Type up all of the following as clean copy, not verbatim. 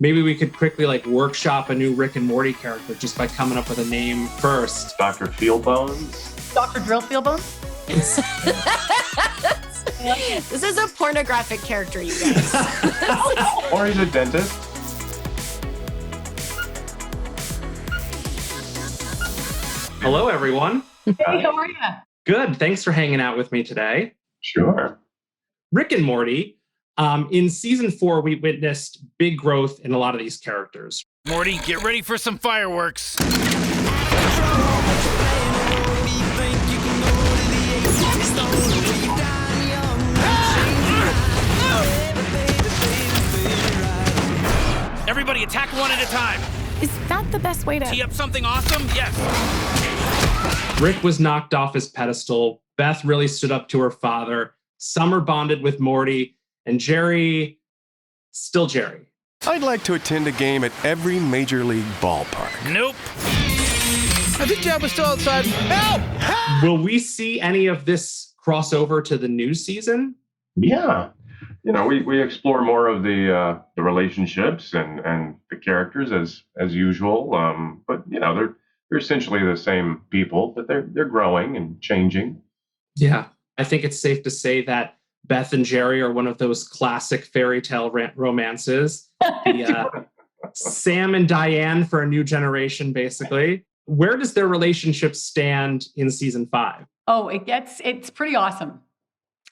maybe we could quickly like workshop a new Rick and Morty character just by coming up with a name first. Dr. Feelbones? Dr. Drill Feelbones? This is a pornographic character, you guys. Or he's a dentist. Hello, everyone. Hey, how are you? Good. Thanks for hanging out with me today. Sure. Rick and Morty. In season 4, we witnessed big growth in a lot of these characters. Morty, get ready for some fireworks. Everybody attack one at a time. Is that the best way to... Tee up something awesome? Yes. Rick was knocked off his pedestal. Beth really stood up to her father. Summer bonded with Morty. And Jerry, still Jerry. I'd like to attend a game at every major league ballpark. Nope. I think Jab was still outside. Help! Will we see any of this crossover to the new season? Yeah. You know, we explore more of the relationships and the characters as usual. But you know, they're essentially the same people, but they're growing and changing. Yeah, I think it's safe to say that Beth and Jerry are one of those classic fairy tale romances. The, Sam and Diane for a new generation, basically. Where does their relationship stand in season 5? Oh, it's pretty awesome.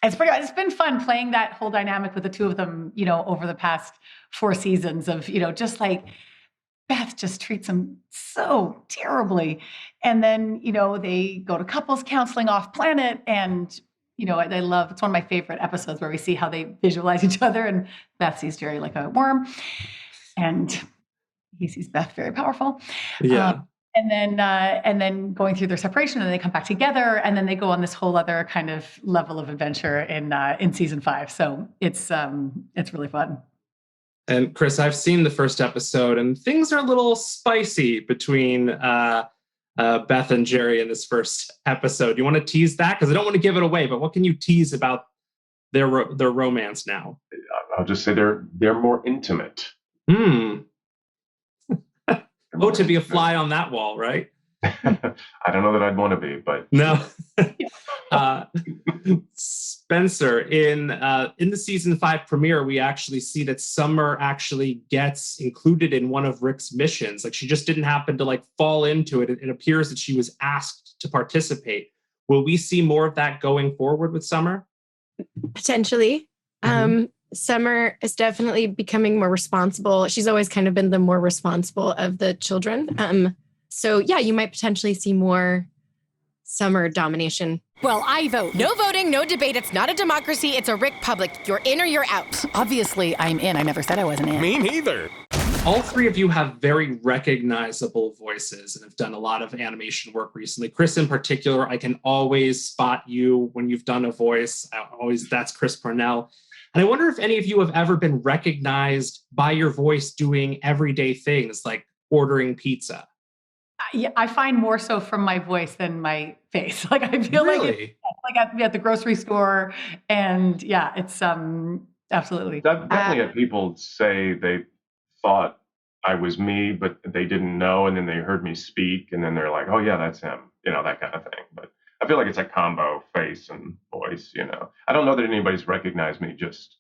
It's been fun playing that whole dynamic with the two of them, you know, over the past 4 seasons of, you know, just like Beth just treats him so terribly. And then, you know, they go to couples counseling off planet and, you know, it's one of my favorite episodes where we see how they visualize each other and Beth sees Jerry like a worm and he sees Beth very powerful. Yeah. And then going through their separation, and then they come back together, and then they go on this whole other kind of level of adventure in season 5. So it's really fun. And Chris, I've seen the first episode, and things are a little spicy between Beth and Jerry in this first episode. You want to tease that? Because I don't want to give it away, but what can you tease about their romance now? I'll just say they're more intimate. Oh, to be a fly on that wall, right? I don't know that I'd want to be, but no. Spencer, in the season 5 premiere, we actually see that Summer actually gets included in one of Rick's missions. Like she just didn't happen to like fall into it. It appears that she was asked to participate. Will we see more of that going forward with Summer? Potentially. Summer is definitely becoming more responsible. She's always kind of been the more responsible of the children. So yeah, you might potentially see more Summer domination. Well, I vote. No voting, no debate. It's not a democracy. It's a Rick public. You're in or you're out. Obviously, I'm in. I never said I wasn't in. Me neither. All 3 of you have very recognizable voices and have done a lot of animation work recently. Chris, in particular, I can always spot you when you've done a voice. That's Chris Parnell. And I wonder if any of you have ever been recognized by your voice doing everyday things like ordering pizza. Yeah, I find more so from my voice than my face. Like I feel Really? like at the grocery store, and yeah, it's absolutely. I've definitely had people say they thought I was me, but they didn't know, and then they heard me speak, and then they're like, "Oh yeah, that's him," you know, that kind of thing. But I feel like it's a combo, face and voice. You know, I don't know that anybody's recognized me just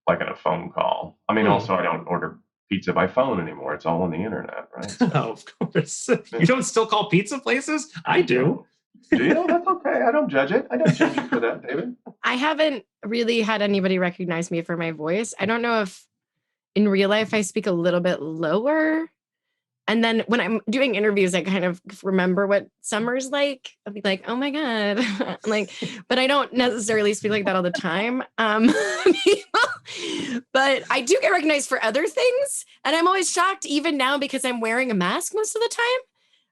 like in a phone call. I mean, also I don't order pizza by phone anymore. It's all on the internet, right? Oh, of course. You don't still call pizza places? I do. Do you? That's okay. I don't judge it. I don't judge you for that, David. I haven't really had anybody recognize me for my voice. I don't know if in real life I speak a little bit lower. And then when I'm doing interviews, I kind of remember what Summer's like. I'll be like, oh my God. But I don't necessarily speak like that all the time. But I do get recognized for other things. And I'm always shocked even now because I'm wearing a mask most of the time.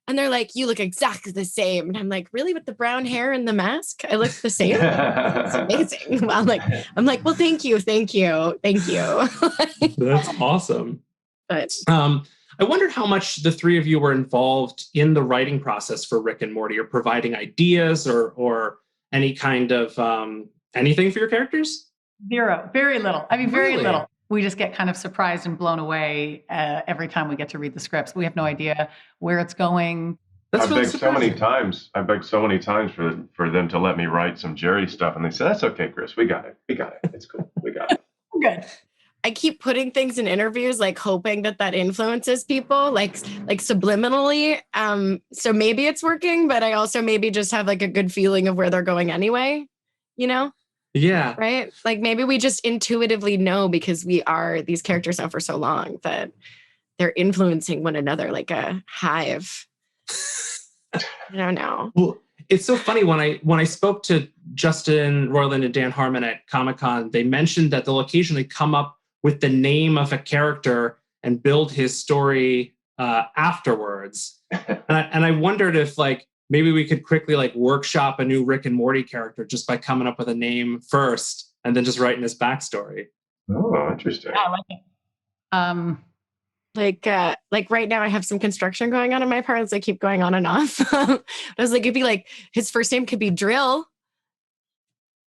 And they're like, you look exactly the same. And I'm like, really? With the brown hair and the mask? I look the same? It's amazing. I'm like, well, thank you. That's awesome. But I wondered how much the 3 of you were involved in the writing process for Rick and Morty, or providing ideas or any kind of anything for your characters? Zero, very little. I mean, very Really? little. we just get kind of surprised and blown away every time we get to read the scripts. We have no idea where it's going. That's I really begged so many surprising. times. I begged so many times for them to let me write some Jerry stuff, and they said, "That's okay, Chris. We got it. We got it. It's cool. We got it." Good. I keep putting things in interviews, like hoping that influences people, like subliminally. So maybe it's working, but I also maybe just have like a good feeling of where they're going anyway, you know? Yeah. Right? Like maybe we just intuitively know because we are these characters now for so long that they're influencing one another like a hive. I don't know. Well, it's so funny when I spoke to Justin Roiland and Dan Harmon at Comic-Con, they mentioned that they'll occasionally come up with the name of a character and build his story afterwards. And I wondered if like maybe we could quickly like workshop a new Rick and Morty character just by coming up with a name first and then just writing his backstory. Oh, interesting. Yeah, I like it. Like right now I have some construction going on in my apartments. I keep going on and off. I was like, it'd be like his first name could be Drill.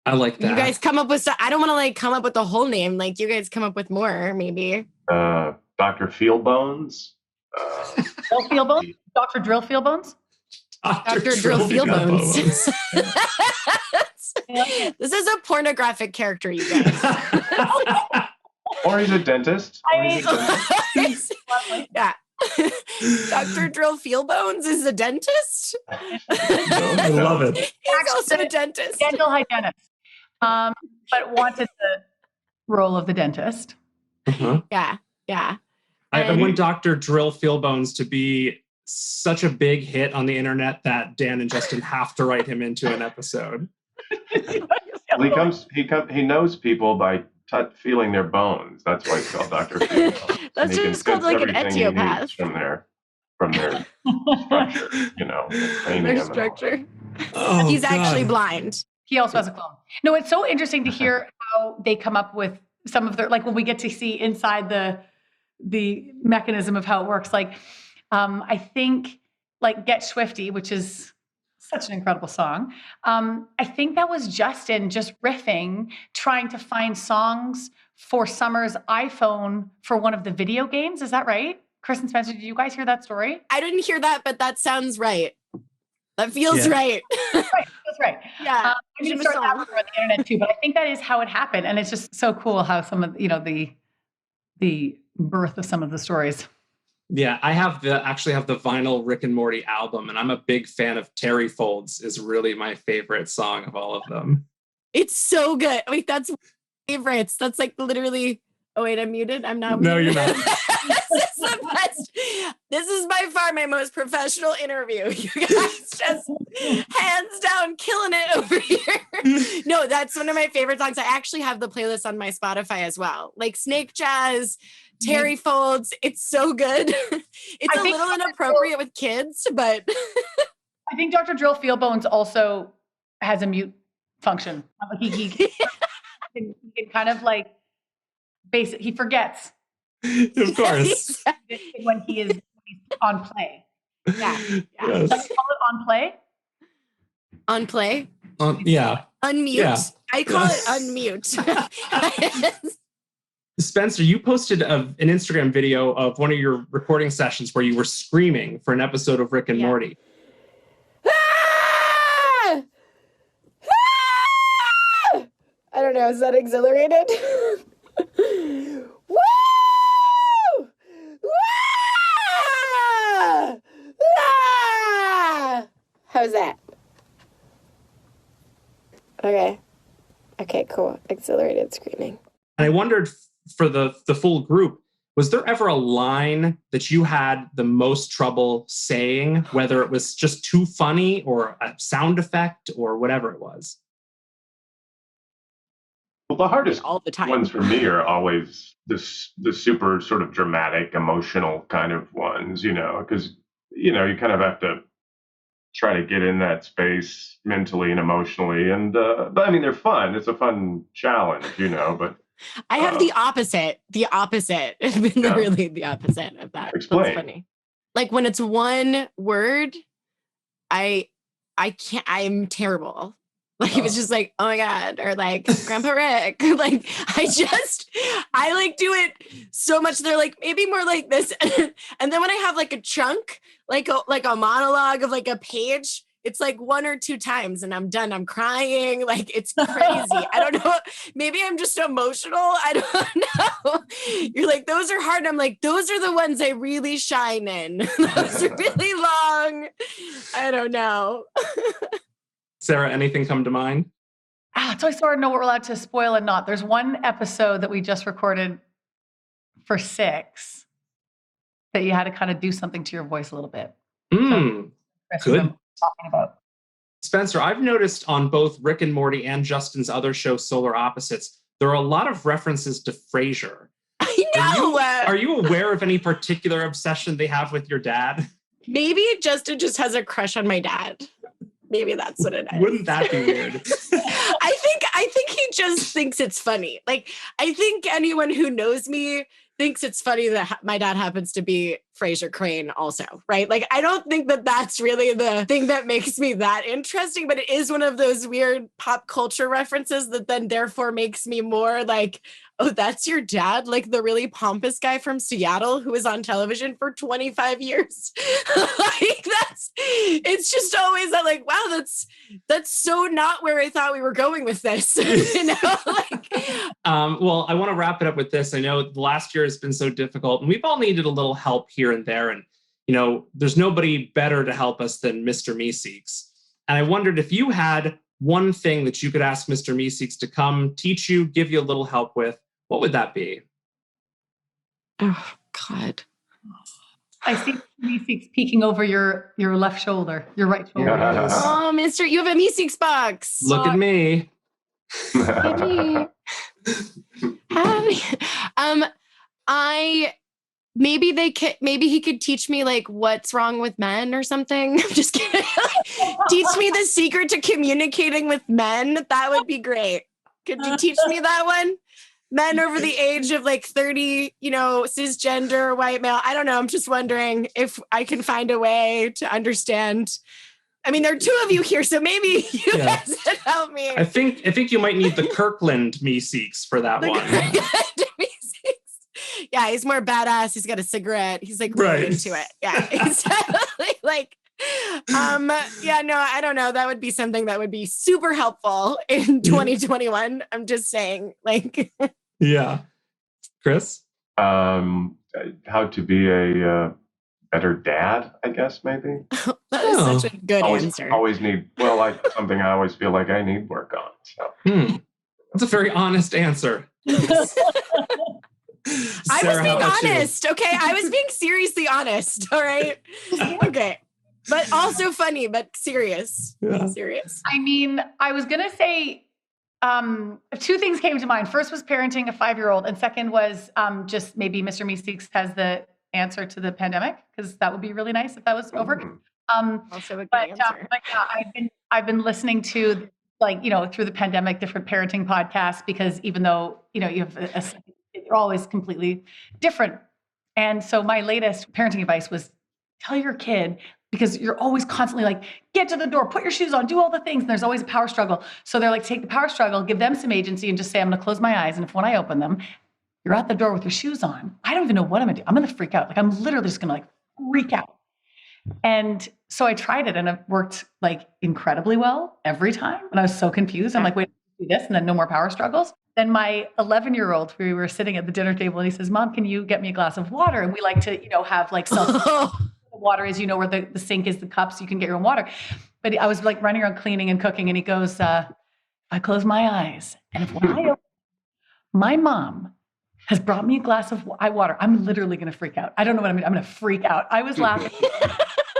I like that. You guys come up with stuff. I don't want to like come up with the whole name. Like you guys come up with more, maybe. Dr. Feelbones. Drill Feelbones? Dr. Drill Feelbones? Dr. Drill Feelbones. This is a pornographic character, you guys. Or he's a dentist. Yeah. Dr. Drill Feelbones is a dentist. I love it. He's also a dentist. Dental hygienist. But wanted the role of the dentist. Uh-huh. Yeah. I want Dr. Drill Feelbones to be such a big hit on the internet that Dan and Justin have to write him into an episode. He knows people by feeling their bones. That's why it's called Dr. Feelbones. That's just called like an etiopath. From their structure, Their structure. Oh, He's God. actually blind. He also has a clone. No, it's so interesting to hear how they come up with some of their, like when we get to see inside the mechanism of how it works. Like, I think like Get Schwifty, which is such an incredible song. I think that was Justin just riffing, trying to find songs for Summer's iPhone for one of the video games. Is that right? Chris and Spencer, did you guys hear that story? I didn't hear that, but that sounds right. That feels right. That's right. Yeah. I didn't start that on the internet too, but I think that is how it happened. And it's just so cool how some of, the birth of some of the stories. Yeah, I actually have the vinyl Rick and Morty album, and I'm a big fan of Terry Folds is really my favorite song of all of them. It's so good. Wait, that's favorites. That's like literally, oh wait, I'm muted. I'm not No, muted. you're not. This is the best. This is by far my most professional interview. You guys just hands down killing it over here. No, that's one of my favorite songs. I actually have the playlist on my Spotify as well. Like Snake Jazz, Terry Folds. It's so good. It's a little inappropriate with kids, but I think Dr. Drill Feelbones also has a mute function. Like he can kind of like he forgets. Of course. when he's on play. Yeah. Yes. Does he call it on play? On play? Yeah. Unmute. Yeah. I call it unmute. Spencer, you posted an Instagram video of one of your recording sessions where you were screaming for an episode of Rick and Morty. Ah! Ah! I don't know. Is that exhilarated? Woo! Ah! Ah! How's that? Okay, cool. Exhilarated screaming. And I wondered for the full group, was there ever a line that you had the most trouble saying, whether it was just too funny or a sound effect or whatever it was? Well, the hardest all the time ones for me are always the super sort of dramatic, emotional kind of ones, because, you kind of have to try to get in that space mentally and emotionally. And, but I mean, they're fun. It's a fun challenge, but. I have the opposite. The opposite. It's been really the opposite of that. Explain. That's funny. Like when it's one word, I can't. I'm terrible. Like he was just like, oh my God, or like Grandpa Rick. Like I like do it so much. They're like, maybe more like this. And then when I have like a chunk, like a monologue of like a page, it's like 1 or 2 times and I'm done. I'm crying. Like it's crazy. I don't know. Maybe I'm just emotional. I don't know. You're like, those are hard. I'm like, those are the ones I really shine in. Those are really long. I don't know. Sarah, anything come to mind? So I sort of know what we're allowed to spoil and not. There's one episode that we just recorded for 6 that you had to kind of do something to your voice a little bit. Good. Talking about. Spencer, I've noticed on both Rick and Morty and Justin's other show, Solar Opposites, there are a lot of references to Frasier. I know. Are you aware of any particular obsession they have with your dad? Maybe Justin just has a crush on my dad. Maybe that's what it is. Wouldn't that be weird? I think he just thinks it's funny. Like, I think anyone who knows me thinks it's funny that my dad happens to be Frasier Crane also, right? Like, I don't think that that's really the thing that makes me that interesting, but it is one of those weird pop culture references that then therefore makes me more like, oh, that's your dad? Like the really pompous guy from Seattle who was on television for 25 years. Like it's just always that like, wow, that's so not where I thought we were going with this. You know, like. Well, I want to wrap it up with this. I know the last year has been so difficult and we've all needed a little help here and there. And, you know, there's nobody better to help us than Mr. Meeseeks. And I wondered if you had one thing that you could ask Mr. Meeseeks to come teach you, give you a little help with, what would that be? Oh, God. I see Meeseeks peeking over your left shoulder, your right shoulder. Oh, Mister, you have a Meeseeks box. Look at me. Maybe he could teach me like what's wrong with men or something. I'm just kidding. Teach me the secret to communicating with men. That would be great. Could you teach me that one? Men over the age of like 30, you know, cisgender, white male. I don't know. I'm just wondering if I can find a way to understand. I mean, there are 2 of you here, so maybe you guys can help me. I think you might need the Kirkland Meeseeks for that one. Yeah, he's more badass. He's got a cigarette. He's like really into it. Yeah, exactly. Like, yeah, no, I don't know. That would be something that would be super helpful in 2021. I'm just saying, like. Yeah. Chris? How to be a better dad, I guess, maybe. That is such a good answer. Always need, well, like something I always feel like I need work on. So. That's a very honest answer. I was being honest, okay? I was being seriously honest, all right? Okay. But also funny, but serious. Yeah. Serious. I mean, I was going to say 2 things came to mind. First was parenting a 5-year-old, and second was just maybe Mr. Meeseeks has the answer to the pandemic, because that would be really nice if that was over. Also a good answer. But yeah, I've been listening to, like, you know, through the pandemic, different parenting podcasts, because even though, you know, you have they're always completely different. And so my latest parenting advice was tell your kid, because you're always constantly like, get to the door, put your shoes on, do all the things. And there's always a power struggle. So they're like, take the power struggle, give them some agency and just say, I'm going to close my eyes. And if when I open them, you're at the door with your shoes on, I don't even know what I'm going to do. I'm going to freak out. Like, I'm literally just going to like freak out. And so I tried it and it worked like incredibly well every time. And I was so confused. I'm like, wait, do this and then no more power struggles. Then my 11-year-old, we were sitting at the dinner table and he says, Mom, can you get me a glass of water? And we like to, you know, have like water is, you know, where the sink is, the cups, you can get your own water. But I was like running around cleaning and cooking. And he goes, I close my eyes. And if when I open, my mom has brought me a glass of water, I'm literally going to freak out. I don't know what I mean. I'm going to freak out. I was laughing.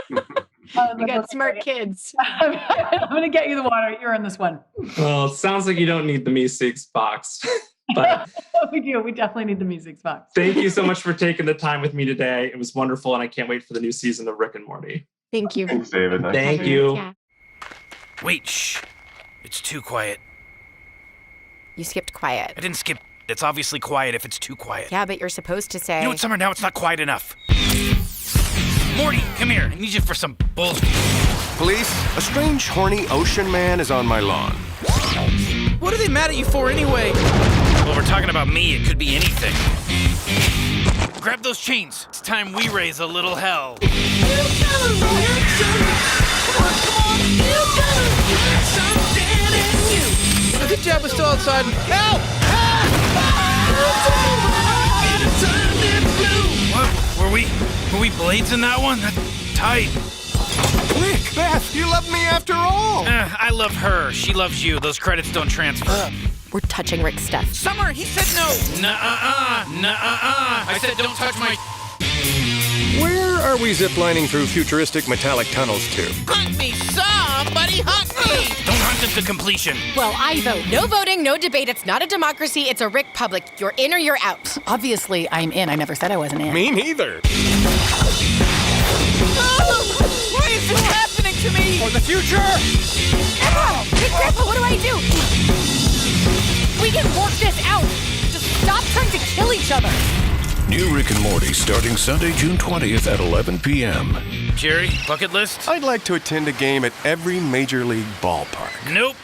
You got smart kids. I'm going to get you the water. You're in this one. Well, it sounds like you don't need the Meeseeks box. But we do. We definitely need the Meeseeks box. Thank you so much for taking the time with me today. It was wonderful, and I can't wait for the new season of Rick and Morty. Thank you. Thanks, David. Thank you. Yeah. Wait, shh. It's too quiet. You skipped quiet. I didn't skip. It's obviously quiet if it's too quiet. Yeah, but you're supposed to say... You know what, Summer? Now it's not quiet enough. Morty, come here. I need you for some bullshit. Police, a strange, horny ocean man is on my lawn. What are they mad at you for anyway? Well, we're talking about me. It could be anything. Grab those chains. It's time we raise a little hell. I think Jab was still outside. Help! What? Were we blades in that one? That's tight. Rick, Beth, you love me after all. I love her. She loves you. Those credits don't transfer. We're touching Rick's stuff. Summer, he said no. Nuh-uh. I said don't touch my... Where are we ziplining through futuristic metallic tunnels to? Hunt me, somebody hunt me. Don't hunt them to completion. Well, I vote. No voting, no debate. It's not a democracy. It's a Rick public. You're in or you're out. Obviously, I'm in. I never said I wasn't in. Me neither. Why is this happening to me? For the future! Hey, Grandpa, what do I do? We can work this out. Just stop trying to kill each other. New Rick and Morty starting Sunday, June 20th at 11 p.m. Jerry, bucket list? I'd like to attend a game at every major league ballpark. Nope.